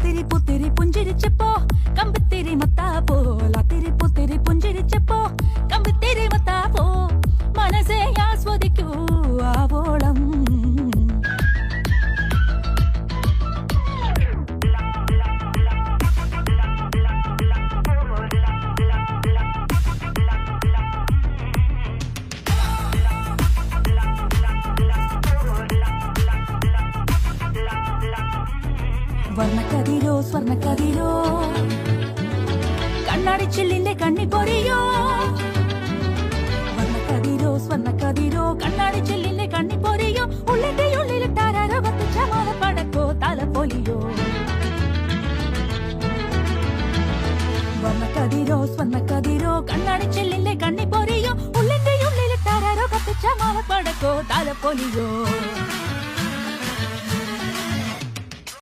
ലാത്തിരി പുത്തിരി പുഞ്ചിരിച്ചപ്പോ കമ്പിത്തിരി മത്താപ്പോ ലാത്തിരി പുത്തിരി പുഞ്ചിരിച്ചപ്പോ കമ്പിത്തിരി മത്താപ്പോ മനസ്സെ ആസ്വദിക്കൂ ആവോളം വർണ്ണക്കതിരോ സ്വർണ്ണക്കതിരോ കണ്ണാടി ചില്ലിന്റെ കണ്ണി പൊരിയോ വർണ്ണക്കതിരോ സ്വർണ്ണക്കതിരോ കണ്ണാടി ചില്ലിന്റെ കണ്ണി പൊരിയോ ഉള്ളിന്റെ ഉള്ളിലിട്ടാരോ കത്തിച്ച മാല പടക്കോ തല പൊലിയോ വർണ്ണക്കതിരോ സ്വർണ്ണക്കതിരോ കണ്ണാടി ചില്ലിന്റെ കണ്ണി പൊരിയോ ഉള്ളിന്റെ ഉള്ളിലിട്ടാരോ കത്തിച്ച മാല പടക്കോ തല പൊലിയോ